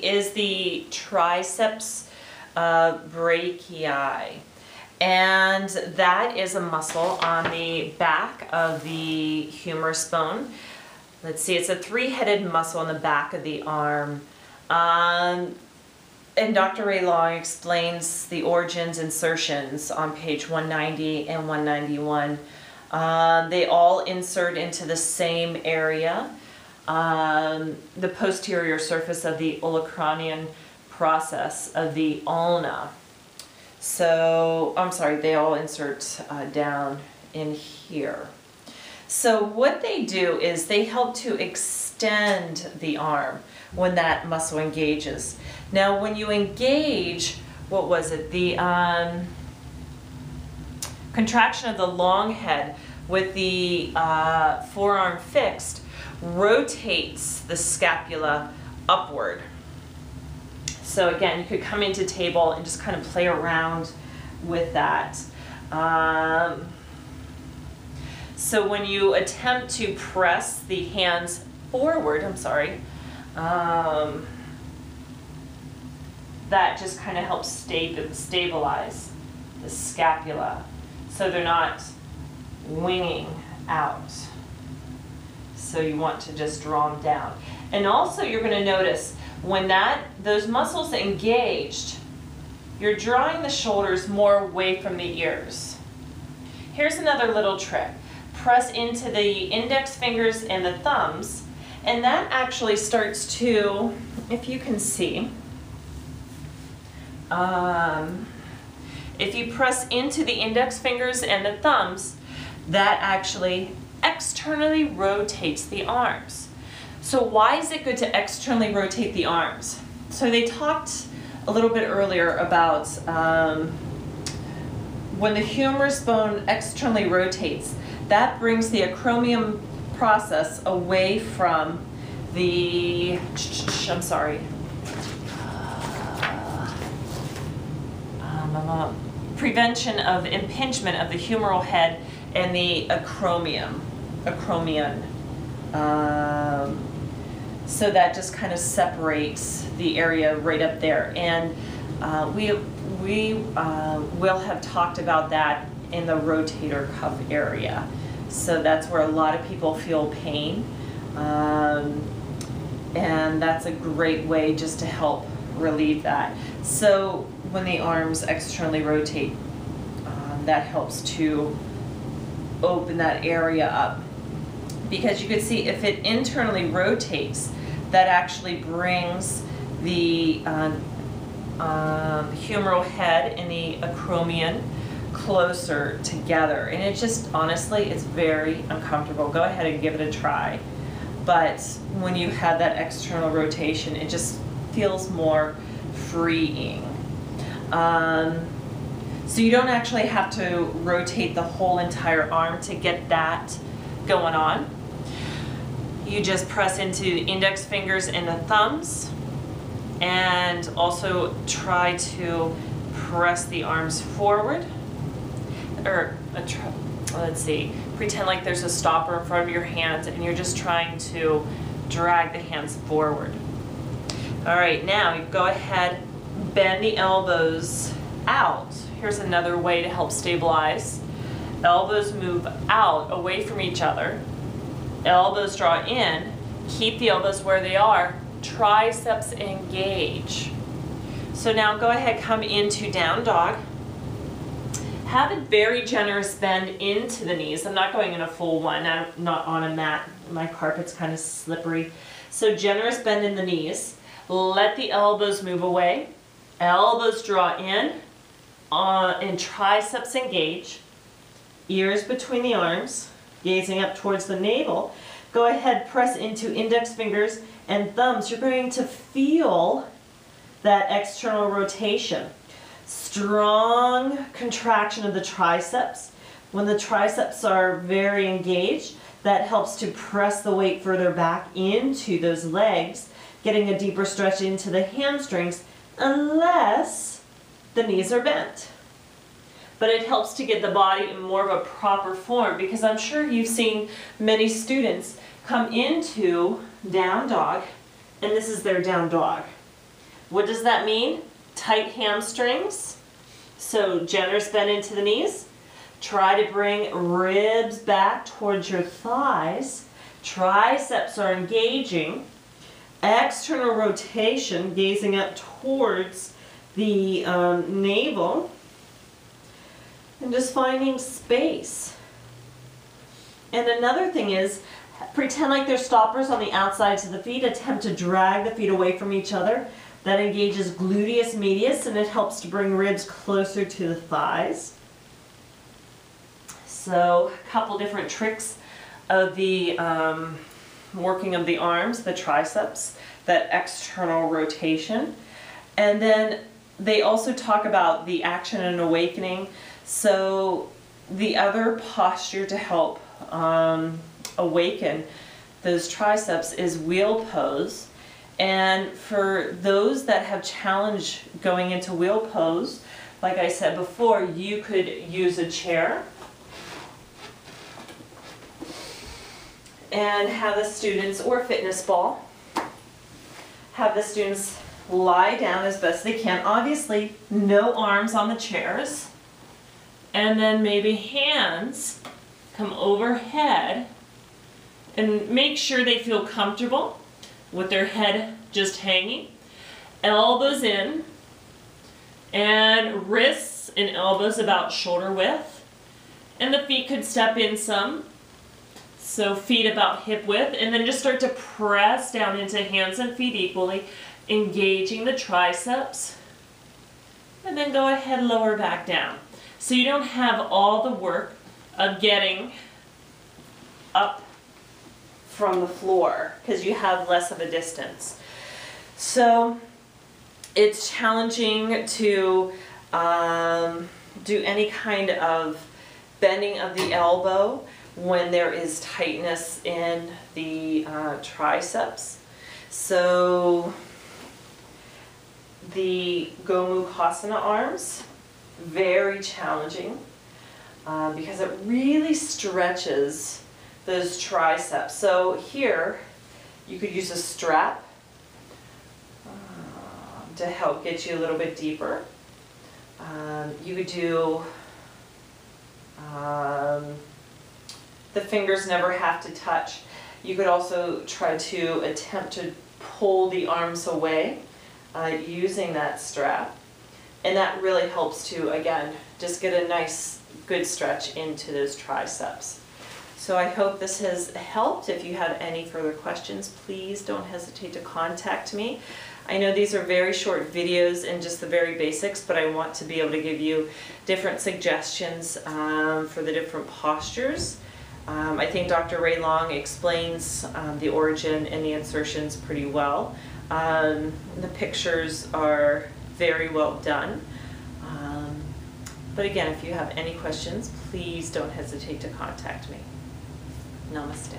is the triceps brachii. And that is a muscle on the back of the humerus bone. Let's see, it's a three-headed muscle on the back of the arm. And Dr. Ray Long explains the origins, insertions on page 190 and 191. They all insert into the same area, the posterior surface of the olecranian process of the ulna. So, I'm sorry, they all insert down in here. So what they do is they help to extend the arm when that muscle engages. Now when you engage, what was it? The contraction of the long head with the forearm fixed rotates the scapula upward. So again, you could come into table and just kind of play around with that. So when you attempt to press the hands forward, that just kind of helps stabilize the scapula so they're not winging out. So you want to just draw them down. And also you're going to notice when those muscles engaged, you're drawing the shoulders more away from the ears. Here's another little trick. Press into the index fingers and the thumbs, and that actually starts to, if you can see, if you press into the index fingers and the thumbs, that actually externally rotates the arms. So why is it good to externally rotate the arms? So they talked a little bit earlier about when the humerus bone externally rotates, that brings the acromion process away from the, prevention of impingement of the humeral head and the acromion. So that just kind of separates the area right up there. And we will have talked about that in the rotator cuff area. So that's where a lot of people feel pain. And that's a great way just to help relieve that. So when the arms externally rotate, that helps to open that area up. Because you can see if it internally rotates, that actually brings the humeral head and the acromion closer together. And it just, honestly, it's very uncomfortable. Go ahead and give it a try. But when you have that external rotation, it just feels more freeing. So you don't actually have to rotate the whole entire arm to get that going on. You just press into the index fingers and the thumbs, and also try to press the arms forward. Or let's see, pretend like there's a stopper in front of your hands and you're just trying to drag the hands forward. All right, now you go ahead, bend the elbows out. Here's another way to help stabilize. Elbows move out, away from each other. Elbows draw in, keep the elbows where they are, triceps engage. So now go ahead, come into down dog. Have a very generous bend into the knees. I'm not going in a full one, I'm not on a mat. My carpet's kind of slippery. So generous bend in the knees. Let the elbows move away. Elbows draw in, and triceps engage. Ears between the arms, gazing up towards the navel. Go ahead, press into index fingers and thumbs. You're going to feel that external rotation. Strong contraction of the triceps. When the triceps are very engaged, that helps to press the weight further back into those legs, getting a deeper stretch into the hamstrings, unless the knees are bent. But it helps to get the body in more of a proper form, because I'm sure you've seen many students come into down dog, and this is their down dog. What does that mean? Tight hamstrings. So generous bend into the knees. Try to bring ribs back towards your thighs. Triceps are engaging. External rotation, gazing up towards the navel. And just finding space. And another thing is, pretend like there's stoppers on the outsides of the feet. Attempt to drag the feet away from each other. That engages gluteus medius and it helps to bring ribs closer to the thighs. So a couple different tricks of the working of the arms, the triceps, that external rotation. And then they also talk about the action and awakening. So the other posture to help awaken those triceps is wheel pose. And for those that have challenge going into wheel pose, like I said before, you could use a chair and have the students, or a fitness ball, have the students lie down as best they can. Obviously, no arms on the chairs. And then maybe hands come overhead and make sure they feel comfortable with their head just hanging. Elbows in and wrists and elbows about shoulder width. And the feet could step in some. So feet about hip width, and then just start to press down into hands and feet equally, engaging the triceps. And then go ahead and lower back down. So you don't have all the work of getting up from the floor because you have less of a distance. So it's challenging to do any kind of bending of the elbow when there is tightness in the triceps. So the Gomukhasana arms, very challenging because it really stretches those triceps. So here you could use a strap to help get you a little bit deeper. You could do the fingers never have to touch. You could also try to attempt to pull the arms away using that strap. And that really helps to, again, just get a nice, good stretch into those triceps. So I hope this has helped. If you have any further questions, please don't hesitate to contact me. I know these are very short videos and just the very basics, but I want to be able to give you different suggestions for the different postures. I think Dr. Ray Long explains the origin and the insertions pretty well. The pictures are very well done. But again, if you have any questions, please don't hesitate to contact me. Namaste.